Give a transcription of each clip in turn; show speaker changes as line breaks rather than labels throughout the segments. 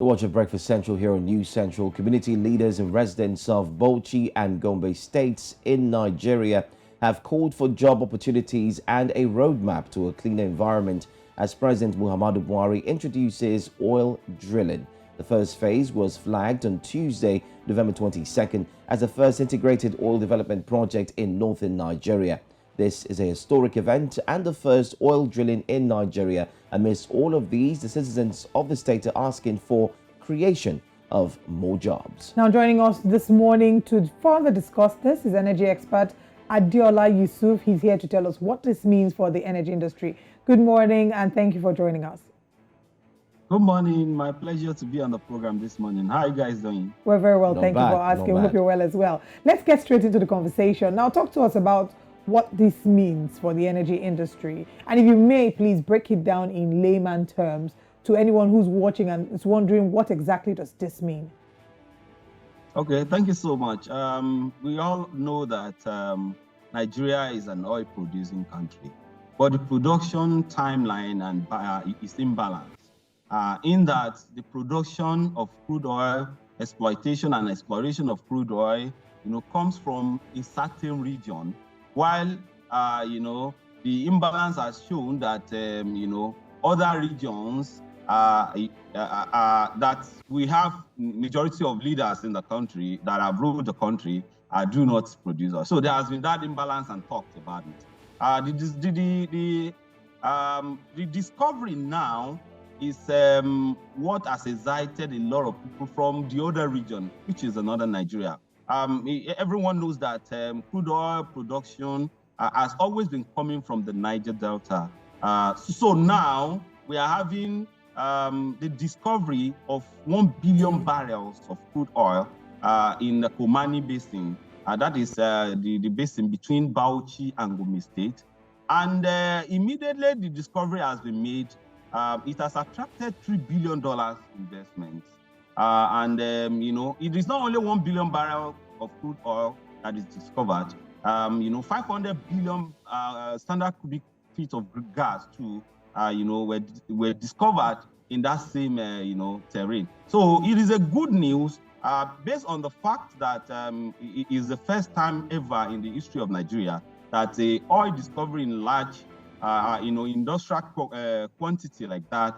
The Watch of Breakfast Central here on News Central. Community leaders and residents of Bauchi and Gombe states in Nigeria have called for job opportunities and a roadmap to a cleaner environment as President Muhammadu Buhari introduces oil drilling. The first phase was flagged on Tuesday, November 22nd, as the first integrated oil development project in northern Nigeria. This is a historic event and the first oil drilling in Nigeria. Amidst all of these, the citizens of the state are asking for creation of more jobs.
Now joining us this morning to further discuss this is energy expert Adeola Yusuf. He's here to tell us what this means for the energy industry. Good morning and thank you for joining us.
Good morning. My pleasure to be on the program this morning. How are you guys doing?
We're very well. Thank you for asking. We hope you're well as well. Let's get straight into the conversation. Now talk to us about what this means for the energy industry. And if you may, please break it down in layman terms to anyone who's watching and is wondering what exactly does this mean?
Okay, thank you so much. We all know that Nigeria is an oil producing country, but the production timeline and is imbalanced in that the production of crude oil, exploitation and exploration of crude oil, comes from a certain region, while the imbalance has shown that other regions that we have majority of leaders in the country that have ruled the country do not produce oil. So there has been that imbalance and talked about it. The discovery now is what has excited a lot of people from the other region, which is northern Nigeria. Everyone knows that crude oil production has always been coming from the Niger Delta. So now we are having the discovery of 1 billion barrels of crude oil in the Komani Basin. That is the basin between Bauchi and Gombe State. And immediately the discovery has been made. It has attracted $3 billion investments. It is not only 1 billion barrels of crude oil that is discovered. 500 billion standard cubic feet of gas too, were discovered in that same, terrain. So it is a good news based on the fact that it is the first time ever in the history of Nigeria that a oil discovery in large, industrial quantity like that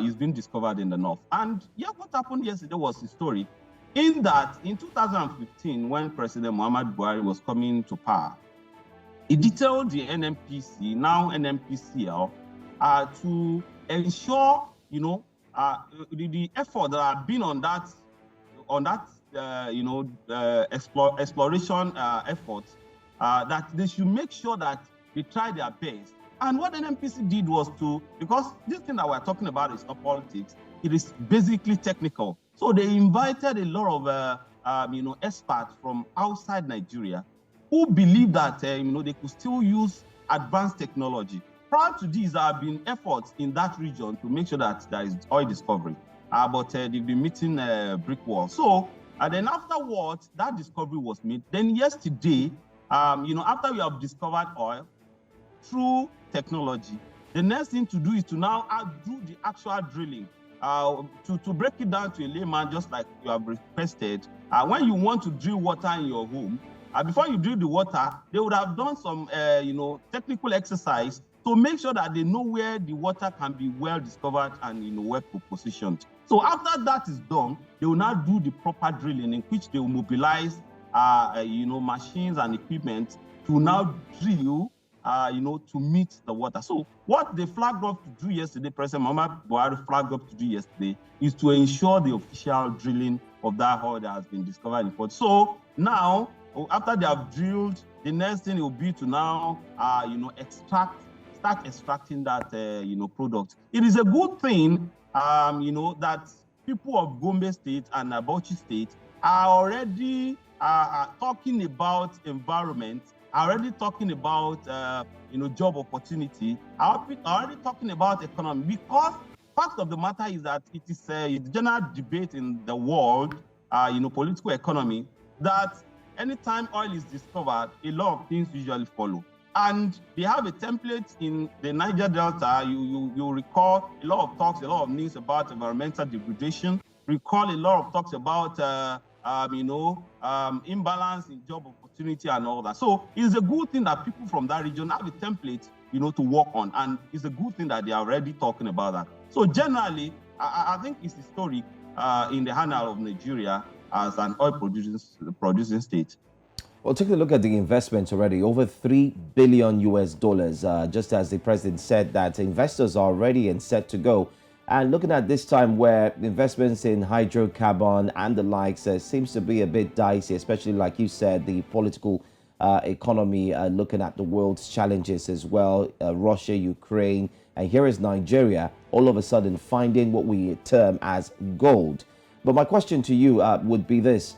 is being discovered in the north. And yeah, what happened yesterday was historic in that in 2015, when President Muhammadu Buhari was coming to power, he detailed the NNPC, now NNPCL, to ensure, the effort that have been on that exploration efforts, that they should make sure that they try their best. And what NNPC did was because this thing that we're talking about is not politics, it is basically technical. So they invited a lot of, experts from outside Nigeria who believe that, they could still use advanced technology. Prior to this, there have been efforts in that region to make sure that there is oil discovery, but they've been meeting brick walls. So then afterwards, that discovery was made. Then yesterday, after we have discovered oil through technology, the next thing to do is to now do the actual drilling. To break it down to a layman, just like you have requested, when you want to drill water in your home, before you drill the water, they would have done some, technical exercise to make sure that they know where the water can be well discovered and well positioned. So after that is done, they will now do the proper drilling, in which they will mobilize, machines and equipment to now drill, to meet the water. So what they flagged up to do yesterday, President Muhammadu Buhari flagged up to do yesterday, is to ensure the official drilling of that oil that has been discovered in the port. So now, after they have drilled, the next thing will be to now, start extracting that, product. It is a good thing, that people of Gombe State and Bauchi State are already talking about environment, are already talking about, job opportunity, are already talking about economy, because fact of the matter is that it is a general debate in the world, political economy, that anytime oil is discovered, a lot of things usually follow. And they have a template in the Niger Delta. You recall a lot of talks, a lot of news about environmental degradation. recall a lot of talks about, imbalance in job opportunity and all that. So it's a good thing that people from that region have a template, to work on. And it's a good thing that they are already talking about that. So generally, I think it's historic in the annal of Nigeria as an oil producing state.
Well, taking a look at the investments already, over $3 billion US dollars, just as the president said that investors are ready and set to go. And looking at this time where investments in hydrocarbon and the likes seems to be a bit dicey, especially like you said, the political economy, looking at the world's challenges as well, Russia, Ukraine, and here is Nigeria, all of a sudden finding what we term as gold. But my question to you would be this.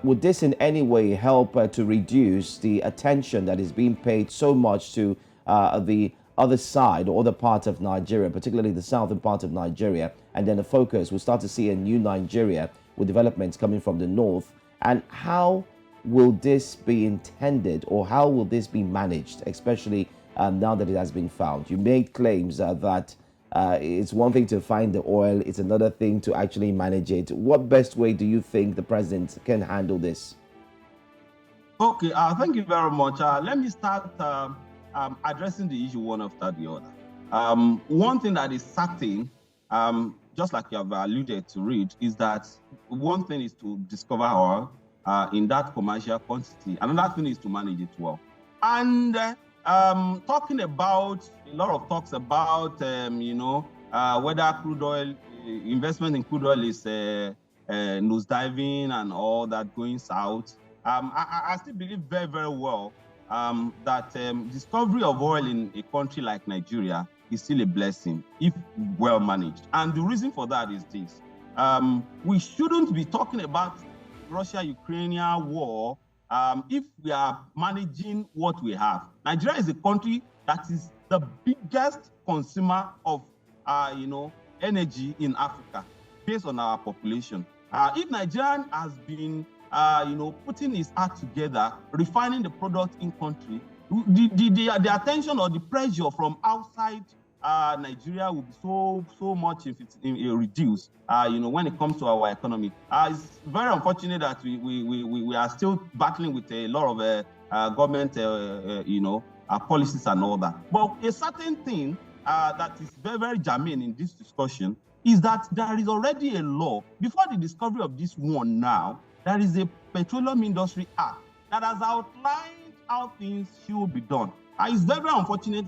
Would this in any way help to reduce the attention that is being paid so much to the other side or other part of Nigeria, particularly the southern part of Nigeria, and then the focus, we'll start to see a new Nigeria with developments coming from the north? And how will this be intended, or how will this be managed, especially now that it has been found? You made claims that it's one thing to find the oil, it's another thing to actually manage it. What best way do you think the president can handle this?
Okay, thank you very much. Let me start addressing the issue one after the other. One thing that is certain, just like you have alluded to it, is that one thing is to discover oil in that commercial quantity. Another thing is to manage it well. And talking about a lot of talks about, whether crude oil, investment in crude oil is nosediving and all that going south. I still believe very, very well that discovery of oil in a country like Nigeria is still a blessing if well managed. And the reason for that is this. We shouldn't be talking about Russia-Ukrainian war if we are managing what we have. Nigeria is a country that is the biggest consumer of, energy in Africa based on our population. If Nigeria has been, putting his act together, refining the product in country, the attention or the pressure from outside Nigeria will be so much if it's reduced, when it comes to our economy. It's very unfortunate that we are still battling with a lot of government, policies and all that. But a certain thing that is very, very germane in this discussion is that there is already a law. Before the discovery of this one now, there is a Petroleum Industry Act that has outlined how things should be done. It's very, very unfortunate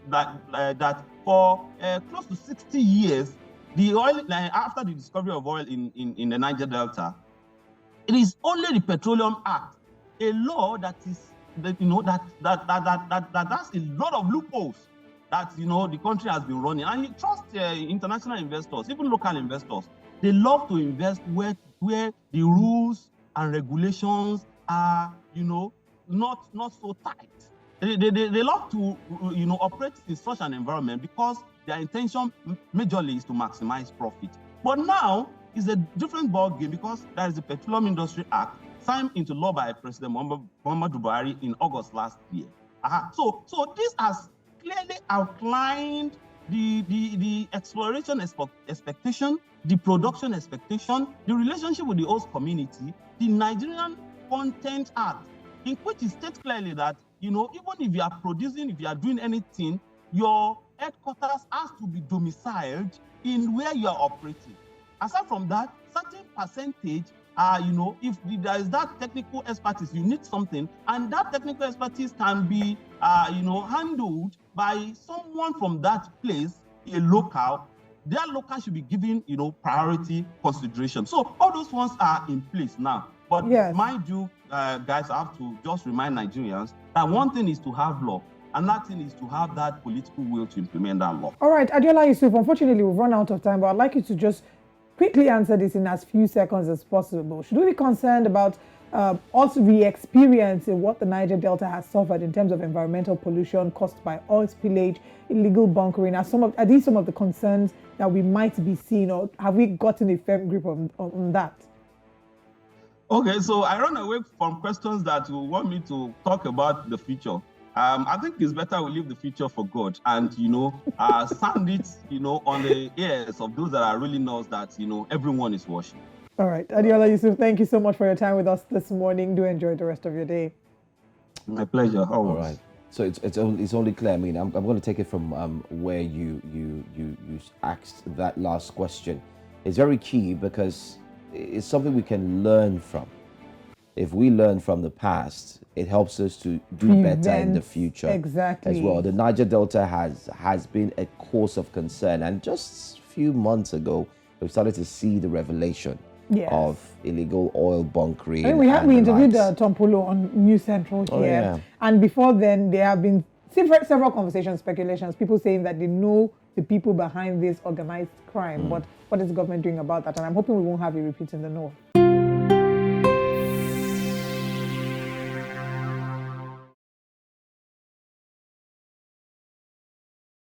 that for close to 60 years, the oil, after the discovery of oil in the Niger Delta, it is only the Petroleum Act, a law that is, that has a lot of loopholes that the country has been running. And you trust international investors, even local investors. They love to invest where the rules and regulations are, not so tight. They love to, operate in such an environment because their intention majorly is to maximize profit. But now it's a different ballgame because there is the Petroleum Industry Act signed into law by President Muhammadu Buhari in August last year. So this has clearly outlined the exploration expectation, the production expectation, the relationship with the host community, the Nigerian Content Act, in which it states clearly that, even if you are producing, if you are doing anything, your headquarters has to be domiciled in where you are operating. Aside from that, certain percentage, if there is that technical expertise, you need something, and that technical expertise can be, handled by someone from that place, a local. Their local should be given, priority consideration. So all those ones are in place now. But
yes,
mind you, guys, I have to just remind Nigerians that one thing is to have law, another thing is to have that political will to implement that law.
All right, Adeola Yusuf, unfortunately, we've run out of time, but I'd like you to just quickly answer this in as few seconds as possible. Should we be concerned about us re-experiencing what the Niger Delta has suffered in terms of environmental pollution caused by oil spillage, illegal bunkering? Are these some of the concerns that we might be seeing, or have we gotten a firm grip on that?
Okay, so I run away from questions that will want me to talk about the future. I think it's better we leave the future for God and, sound it, on the ears of those that are really knows that, everyone is watching.
All right. Adeola Yusuf, thank you so much for your time with us this morning. Do enjoy the rest of your day.
My pleasure. Always.
All right. So it's only clear. I mean, I'm going to take it from where you asked that last question. It's very key because it's something we can learn from. If we learn from the past, it helps us to do better in the future.
Exactly.
As well. The Niger Delta has been a cause of concern, and just a few months ago, we've started to see the revelation of illegal oil bunkering.
I mean, we interviewed Tom Polo on News Central here, and before then there have been several conversations, speculations, people saying that they know the people behind this organized crime. But what is the government doing about that? And I'm hoping we won't have a repeat in the north.